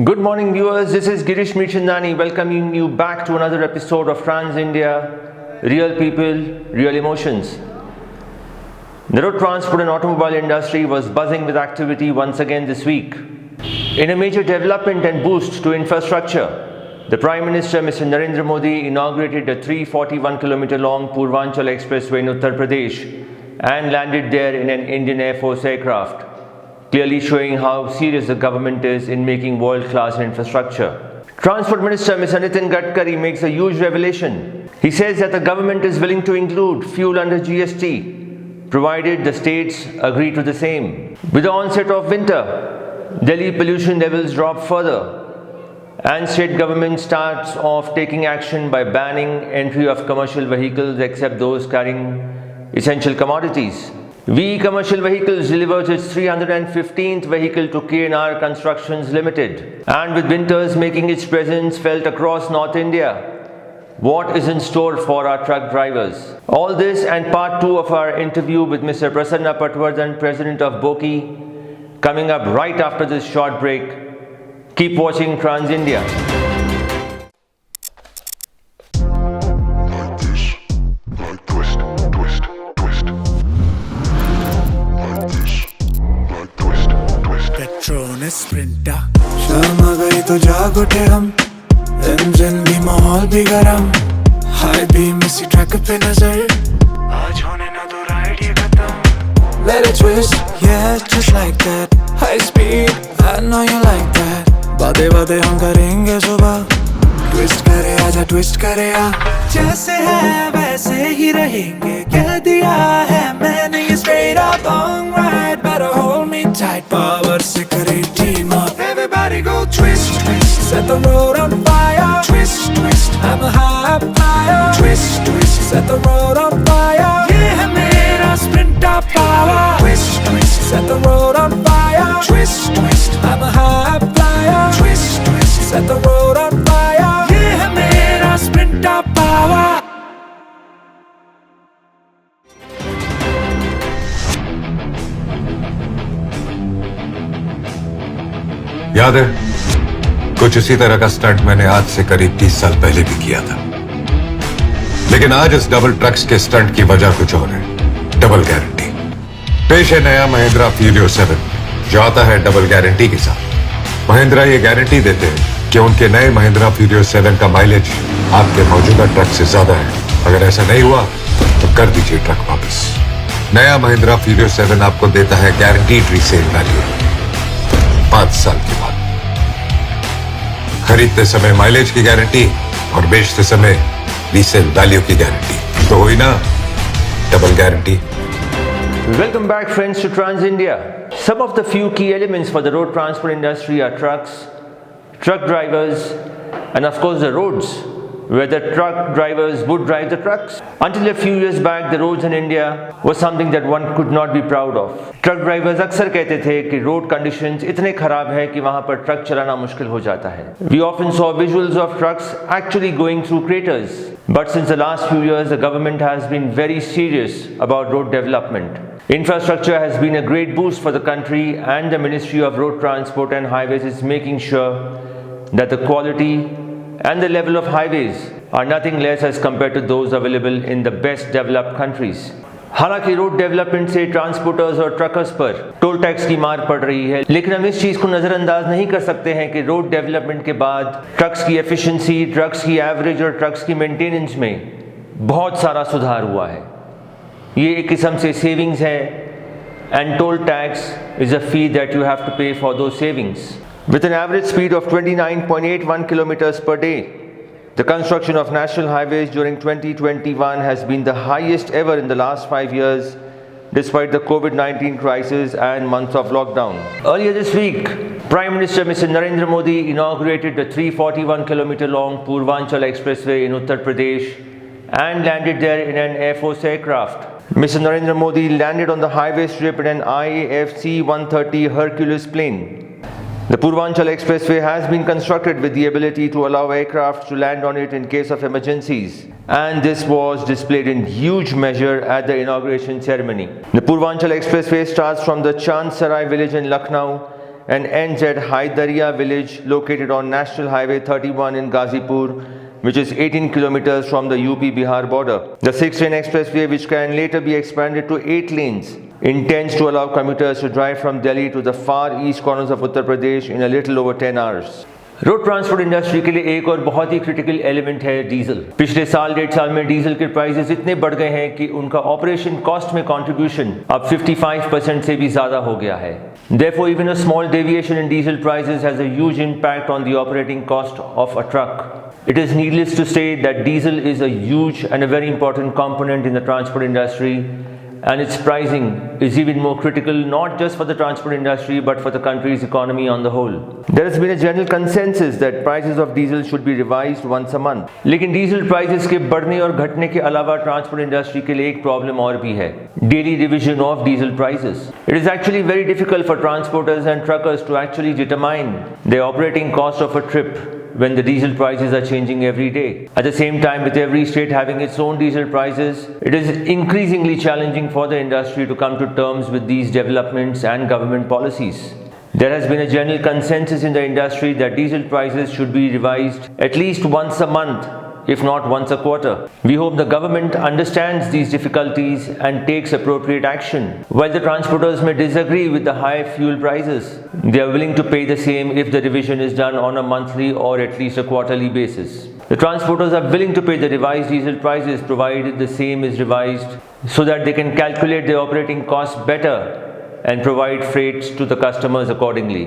Good morning, viewers. This is Girish Mirchandani welcoming you back to another episode of Trans India, Real People, Real Emotions. The road transport and automobile industry was buzzing with activity once again this week. In a major development and boost to infrastructure, the Prime Minister, Mr. Narendra Modi, inaugurated a 341-kilometer long Purvanchal Expressway in Uttar Pradesh and landed there in an Indian Air Force aircraft, clearly showing how serious the government is in making world-class infrastructure. Transport Minister Mr. Nitin Gadkari makes a huge revelation. He says that the government is willing to include fuel under GST, provided the states agree to the same. With the onset of winter, Delhi pollution levels drop further, and state government starts off taking action by banning entry of commercial vehicles except those carrying essential commodities. VE Commercial Vehicles delivers its 315th vehicle to KNR Constructions Limited. And with winters making its presence felt across North India, what is in store for our truck drivers? All this and part 2 of our interview with Mr. Prasanna Patwardhan, President of BOKI, coming up right after this short break. Keep watching Trans India. स्प्रिंटा शाम आ गई तो जाग उठे हम engine भी माहौल भी गरम हाई बीम इसी ट्रैक पे नजर आज होने ना दो राइड ये खत्म Let it twist, yeah just like that High speed, I know you like that बादे बादे हम करेंगे सुबह ट्विस्ट करे आजा ट्विस्ट करे आ जैसे है वैसे ही रहेंगे कह दिया है मैंने ये straight up long ride better hold me tight power से करे team up everybody go twist twist set the road on fire twist twist I'm a high flyer twist twist set the road on fire ये है मेरा sprinter power twist twist set the road on fire twist twist I'm a high flyer twist twist set the road on fire ये है मेरा sprinter power याद है कुछ इसी तरह का स्टंट मैंने आज से करीब 30 साल पहले भी किया था, लेकिन आज इस डबल ट्रक्स के स्टंट की वजह कुछ और है। डबल गारंटी पेश है नया महिंद्रा फ्यूरियो 7 जो आता है डबल गारंटी के साथ। महिंद्रा ये गारंटी देते हैं कि उनके नए महिंद्रा फ्यूरियो 7 का माइलेज आपके मौजूदा ट्रक से ज्यादा है। अगर ऐसा नहीं हुआ तो कर दीजिए ट्रक वापस। नया महिंद्रा फ्यूरियो 7 आपको देता है गारंटीड रीसेल वैल्यू 5 साल के बाद। खरीदते समय माइलेज की गारंटी और बेचते समय रीसेल वैल्यू की गारंटी, तो हुई ना double guarantee. Welcome back, friends, to Trans India. Some of the few key elements for the road transport industry are trucks, truck drivers, and of course the roads, where the truck drivers would drive the trucks. Until a few years back, the roads in India was something that one could not be proud of. Truck drivers अक्सर कहते थे कि road conditions इतने खराब है कि वहाँ पर ट्रक चलाना मुश्किल हो जाता है. We often saw visuals of trucks actually going through craters. But since the last few years, the government has been very serious about road development. Infrastructure has been a great boost for the country, and the Ministry of Road Transport and Highways is making sure that the quality and the level of highways are nothing less as compared to those available in the best developed countries. हालांकि road development से transporters और truckers पर toll tax की मार पड़ रही है, लेकिन हम इस चीज़ को नज़रअंदाज नहीं कर सकते हैं कि रोड डेवलपमेंट के बाद ट्रक्स की एफिशिएंसी, ट्रक्स की एवरेज और ट्रक्स की मेंटेनेंस में बहुत सारा सुधार हुआ है। ये एक किस्म से सेविंग्स है, and toll tax is a fee that you have to pay for those savings. With an average speed of 29.81 kilometers per day, the construction of national highways during 2021 has been the highest ever in the last 5 years, despite the COVID-19 crisis and months of lockdown. Earlier this week, Prime Minister Mr. Narendra Modi inaugurated the 341-kilometer long Purvanchal Expressway in Uttar Pradesh and landed there in an Air Force aircraft. Mr. Narendra Modi landed on the highway strip in an IAF C-130 Hercules plane. The Purvanchal Expressway has been constructed with the ability to allow aircraft to land on it in case of emergencies, and this was displayed in huge measure at the inauguration ceremony. The Purvanchal Expressway starts from the Chand Sarai village in Lucknow and ends at Haidaria village located on National Highway 31 in Ghazipur, which is 18 kilometers from the UP-Bihar border. The 6-lane expressway, which can later be expanded to 8 lanes, intends to allow commuters to drive from Delhi to the far east corners of Uttar Pradesh in a little over 10 hours. Road transport industry के लिए एक और बहुत ही critical element है diesel. पिछले साल 1.5 साल में डीजल के प्राइसेस इतने बढ़ गए हैं कि उनका ऑपरेशन कॉस्ट में कंट्रीब्यूशन अब 55% से भी ज्यादा हो गया है। Therefore, even a small deviation in diesel prices has a huge impact on the operating cost of a truck. It is needless to say that diesel is a huge and a very important component in the transport industry, and its pricing is even more critical not just for the transport industry but for the country's economy on the whole. There has been a general consensus that prices of diesel should be revised once a month. लेकिन diesel prices के बढ़ने और घटने के अलावा transport industry के लिए एक प्रॉब्लम और भी है, daily revision of diesel prices. It is actually very difficult for transporters and truckers to actually determine the operating cost of a trip when the diesel prices are changing every day. At the same time, with every state having its own diesel prices, it is increasingly challenging for the industry to come to terms with these developments and government policies. There has been a general consensus in the industry that diesel prices should be revised at least once a month, if not once a quarter. We hope the government understands these difficulties and takes appropriate action. While the transporters may disagree with the high fuel prices, they are willing to pay the same if the revision is done on a monthly or at least a quarterly basis. The transporters are willing to pay the revised diesel prices provided the same is revised so that they can calculate their operating costs better and provide freights to the customers accordingly.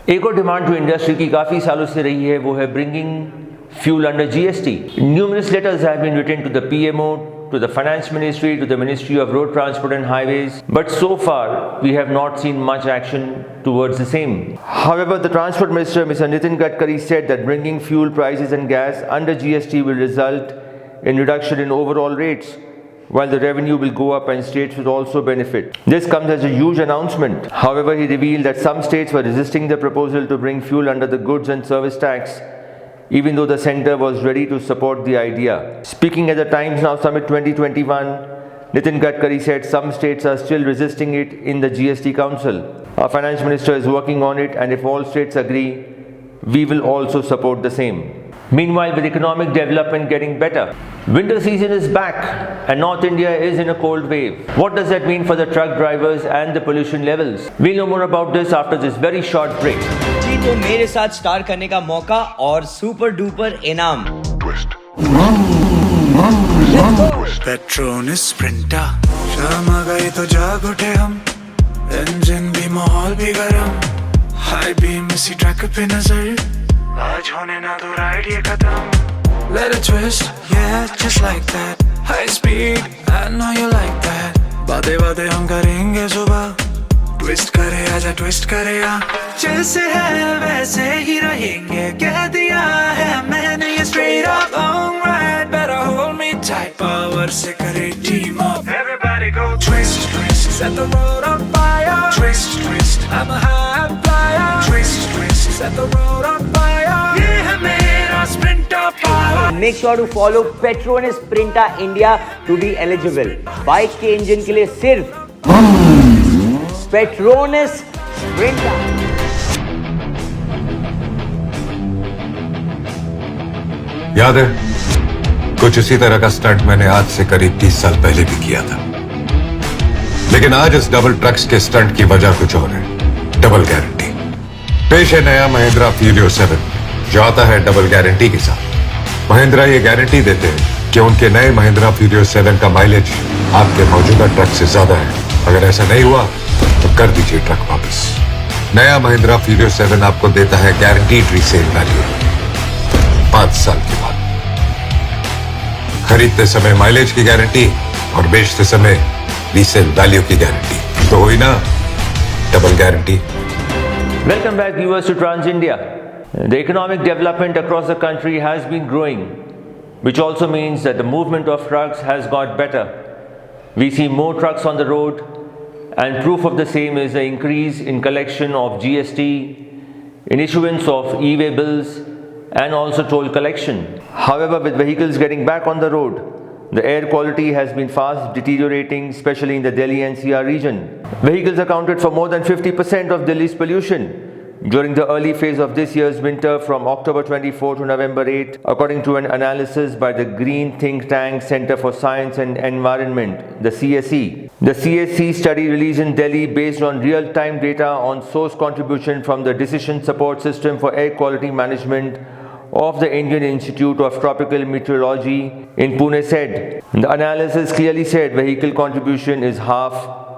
एक और demand जो industry की काफ़ी सालों से रही है वो है bringing fuel under GST. Numerous letters have been written to the PMO, to the Finance Ministry, to the Ministry of Road Transport and Highways, but so far we have not seen much action towards the same. However, the Transport Minister, Mr. Nitin Gadkari, said that bringing fuel prices and gas under GST will result in reduction in overall rates, while the revenue will go up and states will also benefit. This comes as a huge announcement. However, he revealed that some states were resisting the proposal to bring fuel under the goods and service tax, even though the centre was ready to support the idea. Speaking at the Times Now Summit 2021, Nitin Gadkari said some states are still resisting it in the GST Council. Our Finance Minister is working on it, and if all states agree, we will also support the same. Meanwhile, with economic development getting better, winter season is back and North India is in a cold wave. What does that mean for the truck drivers and the pollution levels? We'll know more about this after this very short break. जी तो मेरे साथ star करने का मौका और super duper इनाम। Patreon sprinter, शाम आ गई तो जाग उठे हम, इंजन भी माहौल भी गरम, हाई बीम इसी ट्रैक पे नजर, आज होने ना दो राइड ये खत्म. Let it twist, yeah, just like that. High speed, I know you like that. बातें बातें हम करेंगे सुबह, ट्विस्ट करे आजा ट्विस्ट करे आ, जैसे है वैसे ही रहेंगे, कह दिया है मैंने ये straight up long ride. Better hold me tight, power से करे team up. Everybody go twist, twist, set the road on fire. Twist, twist, I'm a high flyer. Twist, twist, set the road on fire. ये है मेरा Sprinter power. Make sure to follow Petronas Sprinter India to be eligible. Bike के engine के लिए सिर्फ Petronas Sprinter. याद है, कुछ इसी तरह का स्टंट मैंने आज से करीब 30 साल पहले भी किया था। लेकिन आज इस डबल ट्रक्स के स्टंट की वजह कुछ और है, डबल गारंटी। पेश है नया महिंद्रा फ्यूरियो 7 जो आता है डबल गारंटी के साथ। महिंद्रा ये गारंटी देते हैं कि उनके नए महिंद्रा फ्यूरियो 7 का माइलेज आपके मौजूदा ट्रक से ज्यादा है। अगर ऐसा नहीं हुआ तो कर दीजिए ट्रक वापस। नया महिंद्रा फ्यूरियो 7 आपको देता है गारंटीड रीसेल वैल्यू 5 साल के बाद। खरीदते समय माइलेज की गारंटी और बेचते समय रीसेल वैल्यू की गारंटी, तो हुई ना double guarantee. Welcome back, viewers, to Trans India. The economic development across the country has been growing, which also means that the movement of trucks has got better. We see more trucks on the road, and proof of the same is the increase in collection of GST, in issuance of e-way bills, and also toll collection. However, with vehicles getting back on the road, the air quality has been fast deteriorating, especially in the Delhi NCR region. Vehicles accounted for more than 50% of Delhi's pollution during the early phase of this year's winter from October 24 to November 8, according to an analysis by the green think tank Center for Science and Environment, the CSE. The CSE study released in Delhi based on real-time data on source contribution from the Decision Support System for Air Quality Management of the Indian Institute of Tropical Meteorology in Pune said. The analysis clearly said vehicle contribution is half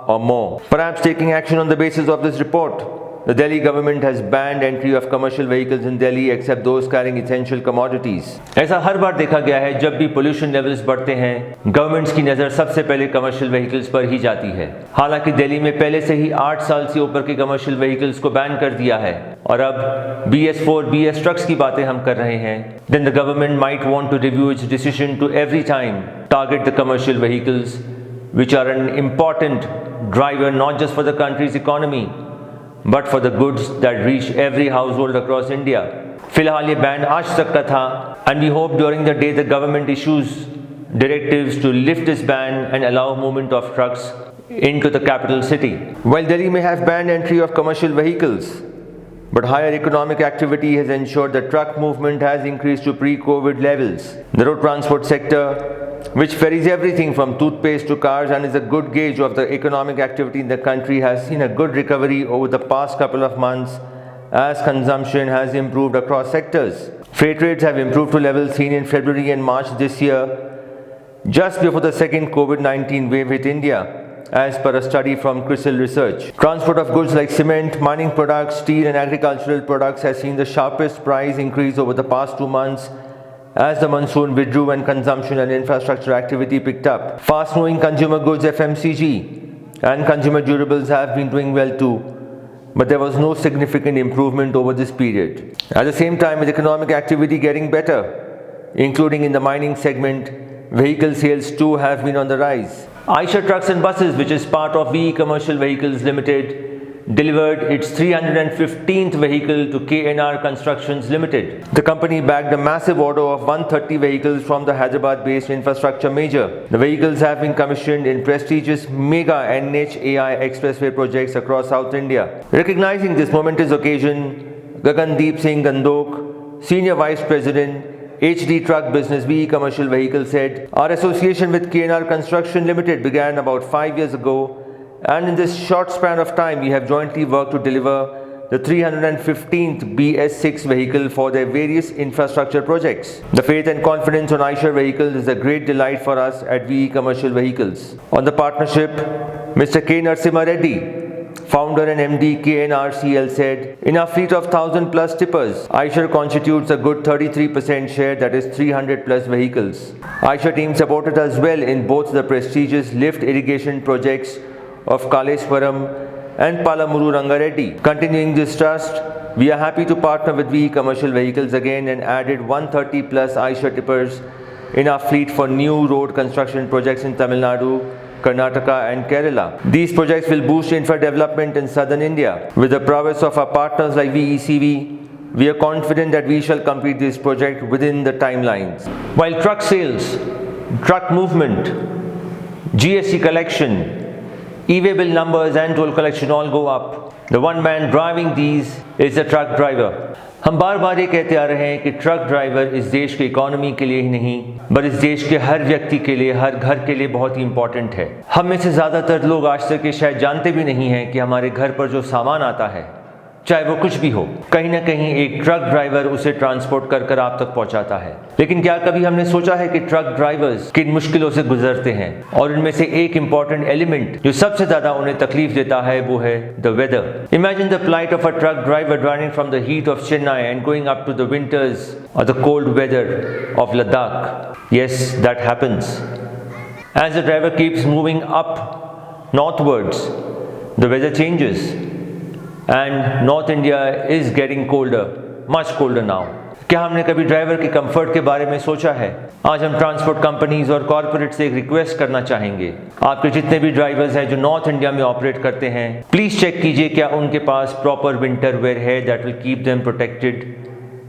or more. Perhaps taking action on the basis of this report, the Delhi government has banned entry of commercial vehicles in Delhi except those carrying essential commodities. ऐसा हर बार देखा गया है, जब भी pollution levels बढ़ते हैं governments की नज़र सबसे पहले कमर्शियल व्हीकल्स पर ही जाती है। हालांकि दिल्ली में पहले से ही 8 साल से ऊपर के कमर्शियल व्हीकल्स को बैन कर दिया है और अब BS4, BS ट्रक्स की बातें हम कर रहे हैं। Then the government might want to review its decision to every time target the commercial vehicles which are an important driver not just for the country's economy but for the goods that reach every household across India. फिलहाल ये ban आज तक का था and we hope during the day the government issues directives to lift this ban and allow movement of trucks into the capital city. While Delhi may have banned entry of commercial vehicles, but higher economic activity has ensured that truck movement has increased to pre-COVID levels. The road transport sector, which ferries everything from toothpaste to cars and is a good gauge of the economic activity in the country, has seen a good recovery over the past couple of months as consumption has improved across sectors. Freight rates have improved to levels seen in February and March this year, just before the second COVID-19 wave hit India, as per a study from CRISIL Research. Transport of goods like cement, mining products, steel and agricultural products has seen the sharpest price increase over the past 2 months as the monsoon withdrew and consumption and infrastructure activity picked up. Fast-moving consumer goods FMCG and consumer durables have been doing well too, but there was no significant improvement over this period. At the same time, with economic activity getting better, including in the mining segment, vehicle sales too have been on the rise. Eicher Trucks and Buses, which is part of VE Commercial Vehicles Limited, delivered its 315th vehicle to KNR Constructions Limited. The company bagged a massive order of 130 vehicles from the Hyderabad-based infrastructure major. The vehicles have been commissioned in prestigious mega NHAI expressway projects across South India. Recognizing this momentous occasion, Gagandeep Singh Gandok, Senior Vice President, HD Truck Business VE Commercial Vehicle said, "Our association with KNR Construction Limited began about 5 years ago, and in this short span of time, we have jointly worked to deliver the 315th BS6 vehicle for their various infrastructure projects. The faith and confidence on Eicher vehicles is a great delight for us at VE Commercial Vehicles." On the partnership, Mr. K. Narasimha Reddy, founder and MD KNRCL said, "In our fleet of 1,000 plus tippers, Eicher constitutes a good 33% share, that is 300 plus vehicles. Eicher team supported us well in both the prestigious lift irrigation projects of Kaleswaram and Palamuru Rangareddy. Continuing this trust, we are happy to partner with VE Commercial Vehicles again and added 130 plus Eicher tippers in our fleet for new road construction projects in Tamil Nadu, Karnataka and Kerala. These projects will boost infra development in southern India. With the prowess of our partners like VECV, we are confident that we shall complete this project within the timelines." While truck sales, truck movement, GST collection, e-way bill numbers and toll collection all go up, the one man driving these is the truck driver. हम बार बार ये कहते आ रहे हैं कि truck driver इस देश की economy के लिए ही नहीं बल्कि इस देश के हर व्यक्ति के लिए, हर घर के लिए बहुत ही इंपॉर्टेंट है। हम में से ज़्यादातर लोग आज तक ये शायद जानते भी नहीं हैं कि हमारे घर पर जो सामान आता है, चाहे वो कुछ भी हो, कहीं ना कहीं एक ट्रक ड्राइवर उसे ट्रांसपोर्ट कर कर आप तक पहुंचाता है। लेकिन क्या कभी हमने सोचा है कि ट्रक ड्राइवर्स किन मुश्किलों से गुजरते हैं? और इनमें से एक इंपॉर्टेंट एलिमेंट जो सबसे ज्यादा उन्हें तकलीफ देता है वो है the weather. Imagine the plight of a truck driver driving from the heat of Chennai and going up to the winters और the cold weather of Ladakh. Yes, that happens. As the driver keeps moving up northwards, the weather changes. And North India is getting colder, much colder now. क्या हमने कभी driver के comfort के बारे में सोचा है? आज हम ट्रांसपोर्ट कंपनीज और कॉर्पोरेट से एक रिक्वेस्ट करना चाहेंगे। आपके जितने भी ड्राइवर्स हैं जो नॉर्थ इंडिया में ऑपरेट करते हैं, प्लीज चेक कीजिए क्या उनके पास प्रॉपर विंटर वेयर है that will keep them protected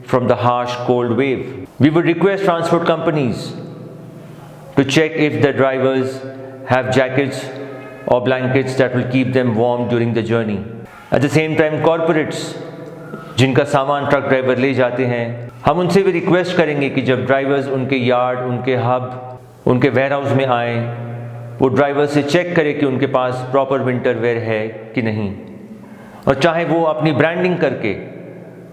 from the harsh cold wave. We would request transport companies to check if the drivers have jackets or blankets that will keep them warm during the journey. At the same time, corporates जिनका सामान truck driver ले जाते हैं, हम उनसे भी request करेंगे कि जब ड्राइवर्स उनके यार्ड, उनके हब, उनके वेयरहाउस में आए, वो ड्राइवर से चेक करें कि उनके पास प्रॉपर विंटर वेयर है कि नहीं, और चाहे वो अपनी ब्रांडिंग करके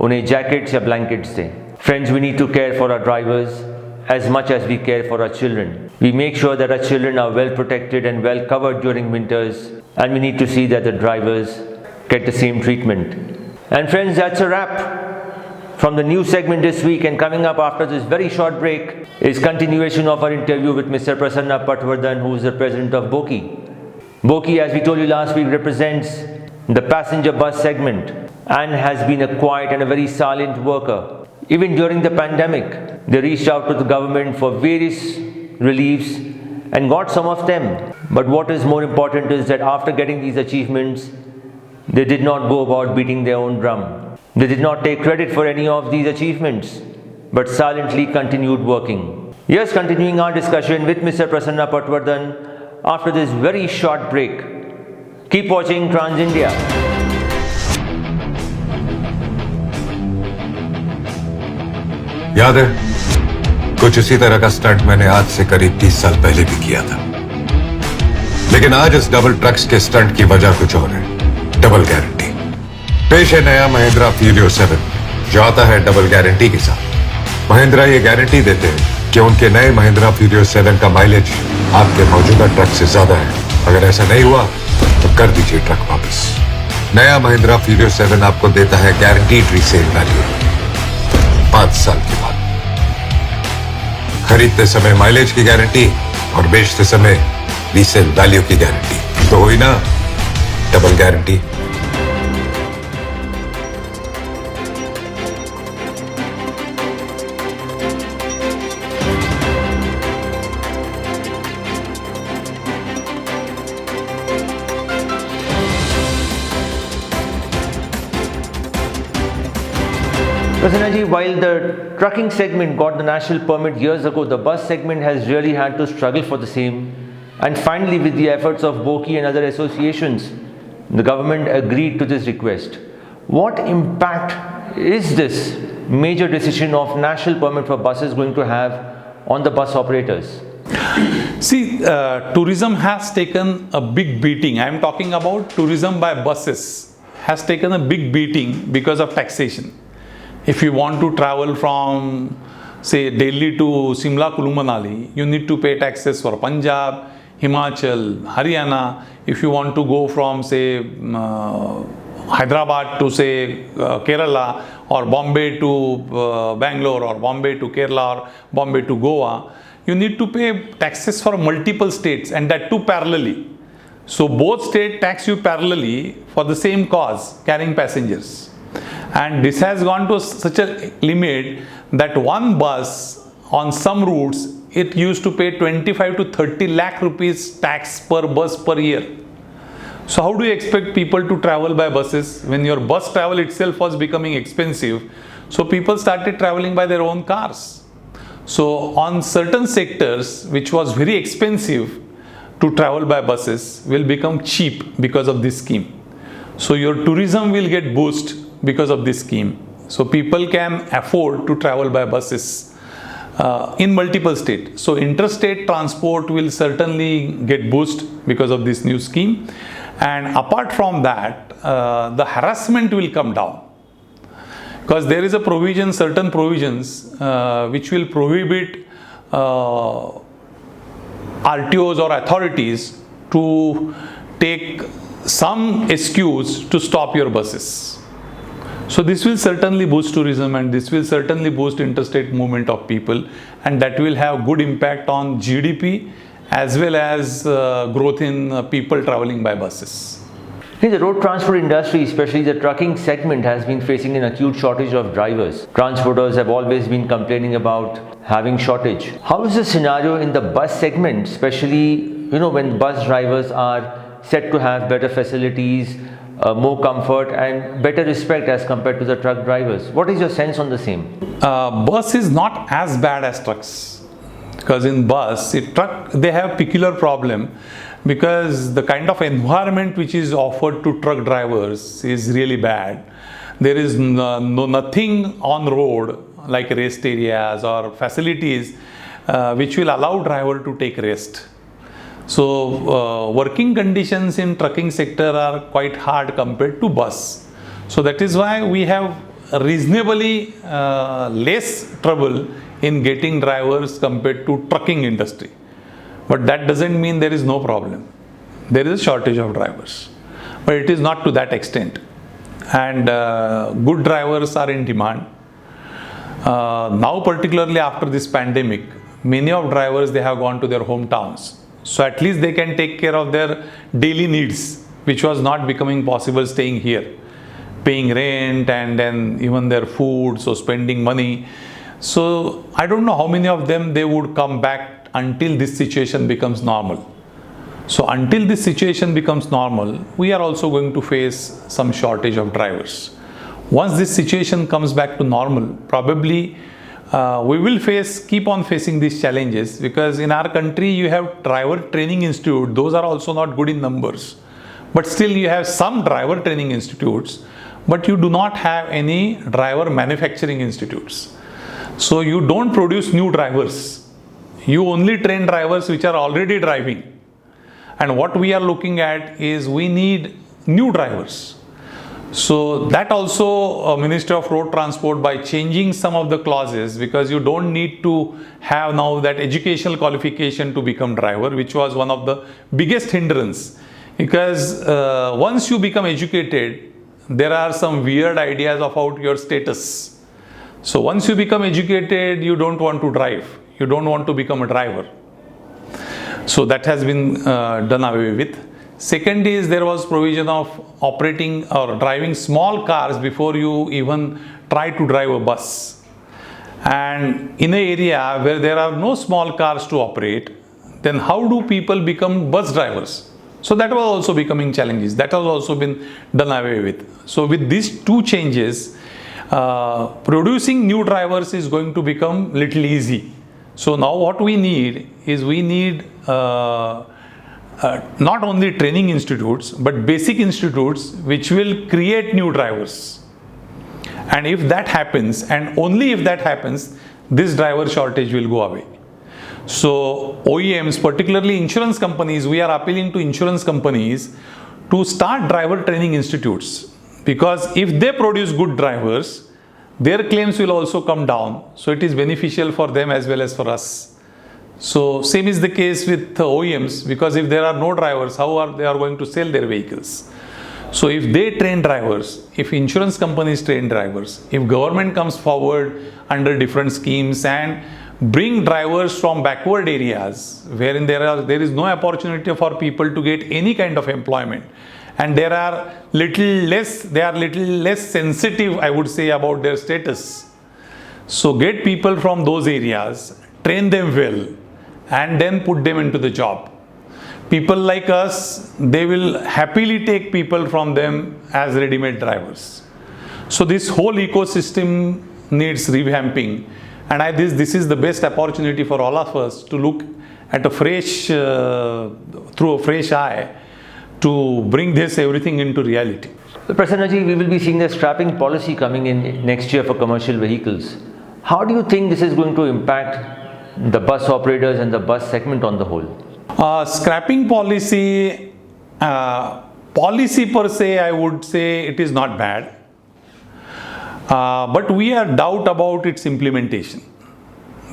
उन्हें जैकेट्स या ब्लैंकेट्स दें. Friends, we need to care for our drivers as much as we care for our children. We make sure that our children are well protected and well covered during winters, and we need to see that the drivers get the same treatment. And friends, that's a wrap from the news segment this week. And coming up after this very short break is continuation of our interview with Mr. Prasanna Patwardhan, who is the president of Boki. Boki, as we told you last week, represents the passenger bus segment and has been a quiet and a very silent worker. Even during the pandemic, they reached out to the government for various reliefs and got some of them. But what is more important is that after getting these achievements, they did not go about beating their own drum. They did not take credit for any of these achievements, but silently continued working. Yes, continuing our discussion with Mr. Prasanna Patwardhan after this very short break. Keep watching Trans India. याद है, कुछ इसी तरह का stunt मैंने आज से करीब 30 साल पहले भी किया था. लेकिन आज इस डबल ट्रक्स के स्टंट की वजह कुछ और है. Double guarantee. पेश है नया महिंद्रा फ्यूरियो 7, जो आता है डबल गारंटी के साथ. महिंद्रा ये गारंटी देते हैं कि उनके नए महिंद्रा फ्यूरियो 7 का माइलेज आपके मौजूदा ट्रक से ज्यादा है. अगर ऐसा नहीं हुआ तो कर दीजिए ट्रक वापस. नया महिंद्रा फ्यूरियो 7 आपको देता है गारंटीड रीसेल वैल्यू 5 साल के बाद. खरीदते समय माइलेज की गारंटी और बेचते समय रीसेल वैल्यू की गारंटी. तो हुई ना double guarantee. Prasanna ji, while the trucking segment got the national permit years ago, the bus segment has really had to struggle for the same. And finally, with the efforts of Boki and other associations, the government agreed to this request. What impact is this major decision of national permit for buses going to have on the bus operators? See, tourism has taken a big beating. I am talking about tourism by buses has taken a big beating because of taxation. If you want to travel from, say, Delhi to Simla Kulu Manali, you need to pay taxes for Punjab, Himachal, Haryana. If you want to go from, say, Hyderabad to, say, Kerala, or Bombay to Bangalore, or Bombay to Kerala, or Bombay to Goa, you need to pay taxes for multiple states, and that too parallelly. So both states tax you parallelly for the same cause, carrying passengers. And this has gone to such a limit that one bus on some routes, it used to pay 25 to 30 lakh rupees tax per bus per year. So how do you expect people to travel by buses when your bus travel itself was becoming expensive? So people started traveling by their own cars. So on certain sectors which was very expensive to travel by buses will become cheap because of this scheme. So your tourism will get boost because of this scheme. So people can afford to travel by buses in multiple states. So interstate transport will certainly get boost because of this new scheme. And apart from that, the harassment will come down. Because there is a provision, certain provisions which will prohibit RTOs or authorities to take some excuse to stop your buses. So this will certainly boost tourism, and this will certainly boost interstate movement of people, and that will have good impact on GDP as well as growth in people traveling by buses. The road transport industry, especially the trucking segment, has been facing an acute shortage of drivers. Transporters have always been complaining about having shortage. How is the scenario in the bus segment, especially when bus drivers are said to have better facilities, more comfort and better respect as compared to the truck drivers? What is your sense on the same? Bus is not as bad as trucks. because in bus, truck, they have peculiar problem because the kind of environment which is offered to truck drivers is really bad. There is nothing on road like rest areas or facilities which will allow driver to take rest. So working conditions in trucking sector are quite hard compared to bus. So that is why we have reasonably less trouble in getting drivers compared to trucking industry. But that doesn't mean there is no problem. There is a shortage of drivers, but it is not to that extent. And good drivers are in demand. Now particularly after this pandemic, many of drivers, they have gone to their hometowns. So at least they can take care of their daily needs, which was not becoming possible staying here. Paying rent and then even their food, so spending money. So I don't know how many of them they would come back until this situation becomes normal. So until this situation becomes normal, we are also going to face some shortage of drivers. Once this situation comes back to normal, probably we will keep on facing these challenges, because in our country you have driver training institute. Those are also not good in numbers, but still you have some driver training institutes, but you do not have any driver manufacturing institutes. So you don't produce new drivers. You only train drivers which are already driving. And what we are looking at is we need new drivers. So that also Ministry of Road Transport, by changing some of the clauses, because you don't need to have now that educational qualification to become driver, which was one of the biggest hindrance. Because once you become educated, there are some weird ideas about your status. So once you become educated, you don't want to drive. You don't want to become a driver. So that has been done away with. Second is, there was provision of operating or driving small cars before you even try to drive a bus. And in an area where there are no small cars to operate, then how do people become bus drivers? So that was also becoming challenges. That has also been done away with. So with these two changes, producing new drivers is going to become little easy. So now what we need is, we need not only training institutes, but basic institutes which will create new drivers. And if that happens, and only if that happens, this driver shortage will go away. So OEMs, particularly insurance companies, we are appealing to insurance companies to start driver training institutes, because if they produce good drivers, their claims will also come down. So it is beneficial for them as well as for us. So same is the case with OEMs, because if there are no drivers, how are they going to sell their vehicles? So if they train drivers, if insurance companies train drivers, if government comes forward under different schemes and bring drivers from backward areas wherein there is no opportunity for people to get any kind of employment, and they are little less sensitive, I would say, about their status. So get people from those areas, train them well, and then put them into the job. People like us, they will happily take people from them as ready-made drivers. So this whole ecosystem needs revamping, and this is the best opportunity for all of us to look at through a fresh eye, to bring everything into reality. So Prasannaji, we will be seeing the scrapping policy coming in next year for commercial vehicles. How do you think this is going to impact the bus operators and the bus segment on the whole? Scrapping policy per se, I would say it is not bad. But we are doubt about its implementation.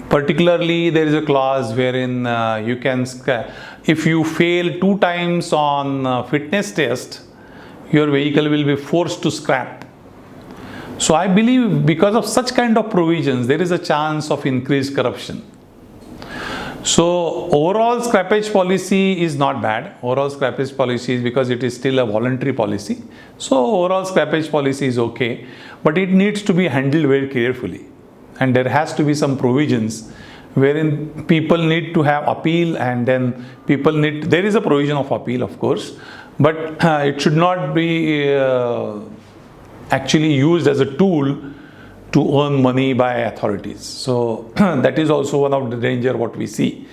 Particularly, there is a clause wherein you can, if you fail 2 times on fitness test, your vehicle will be forced to scrap. So I believe because of such kind of provisions, there is a chance of increased corruption. So overall scrappage policy is not bad. Overall scrappage policy is, because it is still a voluntary policy. So overall scrappage policy is okay, but it needs to be handled very carefully. And there has to be some provisions wherein people need to have appeal, and then there is a provision of appeal, of course, but it should not be actually used as a tool to earn money by authorities. So that is also one of the danger what we see.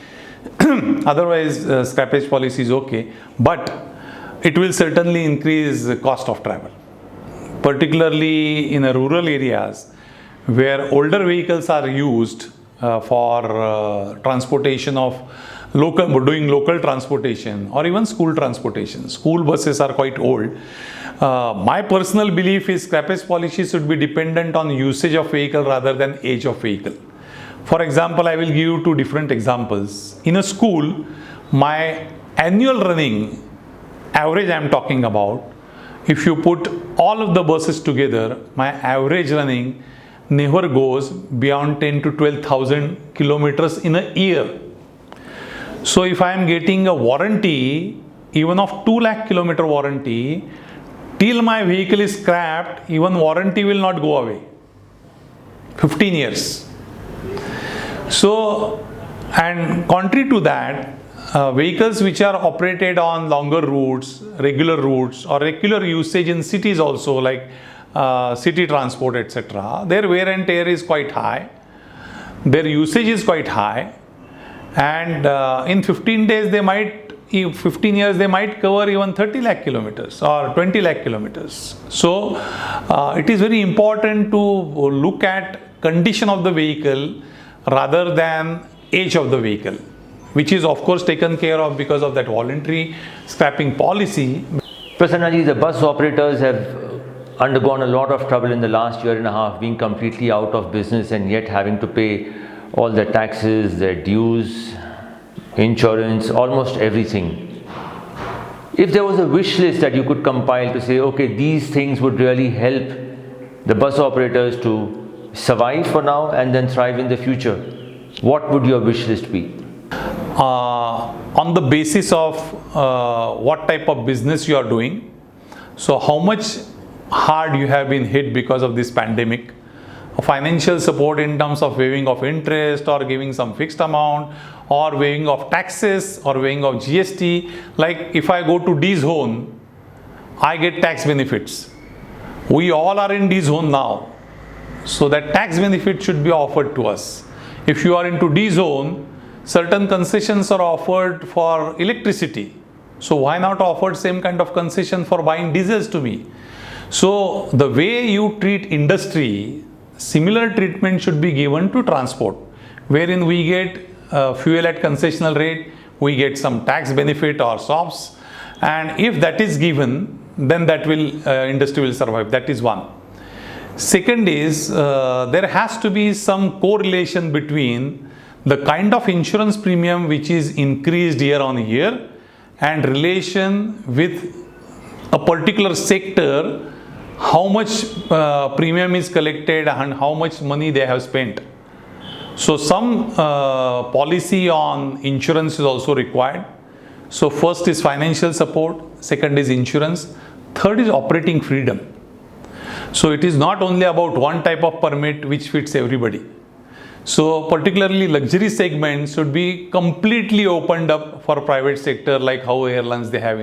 Otherwise, scrappage policy is okay, but it will certainly increase the cost of travel, particularly in rural areas where older vehicles are used for transportation of doing local transportation or even school transportation. School buses are quite old. My personal belief is scrappage policy should be dependent on usage of vehicle rather than age of vehicle. For example, I will give you two different examples. In a school, my annual running average I am talking about, if you put all of the buses together, my average running never goes beyond 10 to 12,000 kilometers in a year. So if I am getting a warranty, even of 2 lakh kilometer warranty, till my vehicle is scrapped, even warranty will not go away. 15 years. So, and contrary to that, vehicles which are operated on longer routes, regular routes, or regular usage in cities also, like city transport, etc., their wear and tear is quite high, their usage is quite high, and in 15 days they might, 15 years they might cover even 30 lakh kilometers or 20 lakh kilometers. So it is very important to look at condition of the vehicle rather than age of the vehicle, which is of course taken care of because of that voluntary scrapping policy. Prasannaji, the bus operators have undergone a lot of trouble in the last year and a half, being completely out of business and yet having to pay all their taxes, their dues, insurance, almost everything. If there was a wish list that you could compile to say, okay, these things would really help the bus operators to survive for now and then thrive in the future, what would your wish list be? On the basis of what type of business you are doing, so how much hard you have been hit because of this pandemic, financial support in terms of waiving of interest or giving some fixed amount or waiving of taxes or waiving of GST. Like if I go to D zone, I get tax benefits. We all are in D zone now, so that tax benefit should be offered to us. If you are into D zone, certain concessions are offered for electricity. So why not offer same kind of concession for buying diesels to me? So the way you treat industry, similar treatment should be given to transport, wherein we get fuel at concessional rate, we get some tax benefit or SOPs, and if that is given, then that will industry will survive. That is one. Second is there has to be some correlation between the kind of insurance premium which is increased year on year and relation with a particular sector, how much premium is collected and how much money they have spent. So some policy on insurance is also required. So first is financial support, second is insurance, third is operating freedom. So it is not only about one type of permit which fits everybody. So particularly luxury segment should be completely opened up for private sector, like how airlines they have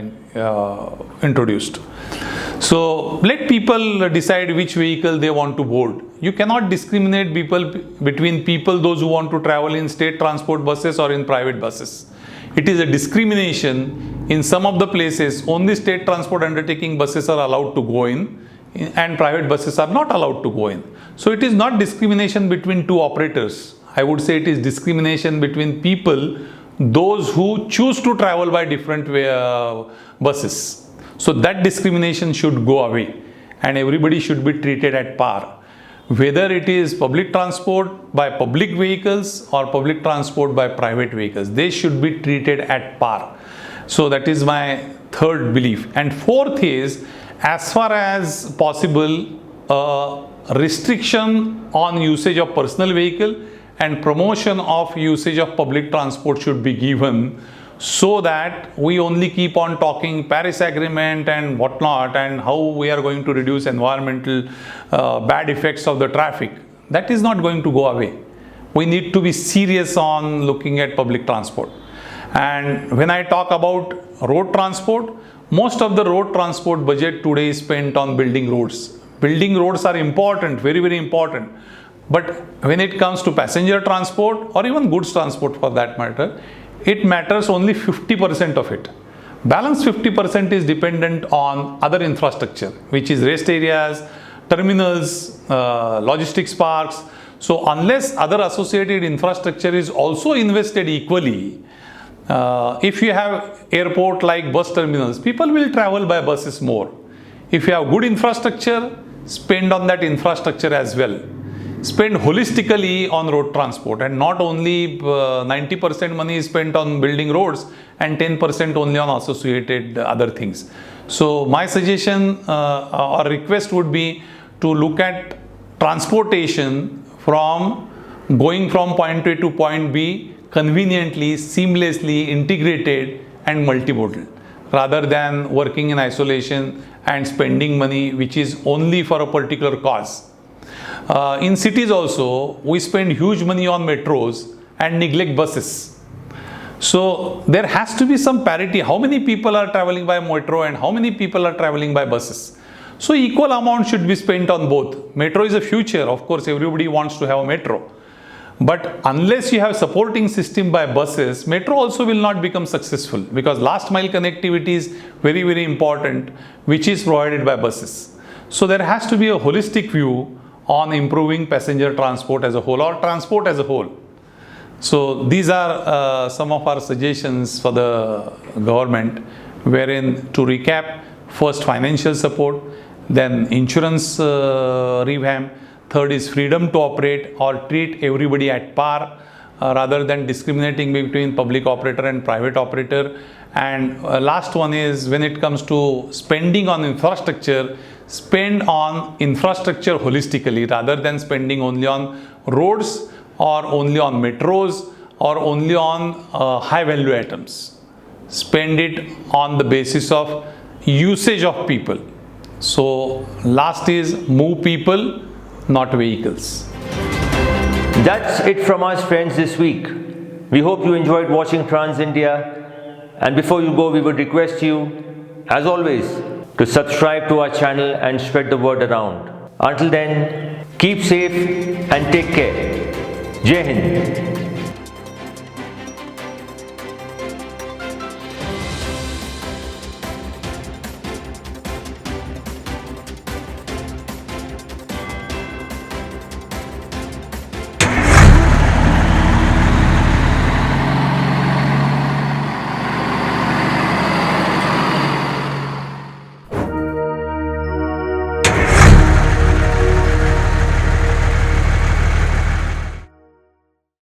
introduced. So let people decide which vehicle they want to board. You cannot discriminate between people, those who want to travel in state transport buses or in private buses. It is a discrimination. In some of the places, only state transport undertaking buses are allowed to go in and private buses are not allowed to go in. So it is not discrimination between two operators. I would say it is discrimination between people, those who choose to travel by different buses. So that discrimination should go away and everybody should be treated at par. Whether it is public transport by public vehicles or public transport by private vehicles, they should be treated at par. So that is my third belief. And fourth is, as far as possible, restriction on usage of personal vehicle and promotion of usage of public transport should be given, so that we only keep on talking Paris Agreement and whatnot and how we are going to reduce environmental bad effects of the traffic. That is not going to go away. We need to be serious on looking at public transport. And when I talk about road transport, most of the road transport budget today is spent on building roads, Building roads are important, very, very important. But when it comes to passenger transport or even goods transport for that matter, it matters only 50% of it. Balance 50% is dependent on other infrastructure, which is rest areas, terminals, logistics parks. So unless other associated infrastructure is also invested equally, if you have airport like bus terminals, people will travel by buses more. If you have good infrastructure, spend on that infrastructure as well. Spend holistically on road transport, and not only 90% money is spent on building roads and 10% only on associated other things. So my suggestion or request would be to look at transportation from going from point A to point B conveniently, seamlessly, integrated and multimodal, rather than working in isolation and spending money which is only for a particular cause. In cities also, we spend huge money on metros and neglect buses. So there has to be some parity. How many people are traveling by metro and how many people are traveling by buses? So equal amount should be spent on both. Metro is a future. Of course, everybody wants to have a metro. But unless you have supporting system by buses, metro also will not become successful, because last mile connectivity is very, very important, which is provided by buses. So there has to be a holistic view on improving passenger transport as a whole, or transport as a whole. So these are some of our suggestions for the government, wherein, to recap, first financial support, then insurance revamp, third is freedom to operate or treat everybody at par rather than discriminating between public operator and private operator, and last one is, when it comes to spending on infrastructure, spend on infrastructure holistically rather than spending only on roads or only on metros or only on high value items. Spend it on the basis of usage of people. So last is move people, not vehicles. That's it from us, friends, this week. We hope you enjoyed watching Trans India. And before you go, we would request you, as always, to subscribe to our channel and spread the word around. Until then, keep safe and take care. Jai Hind.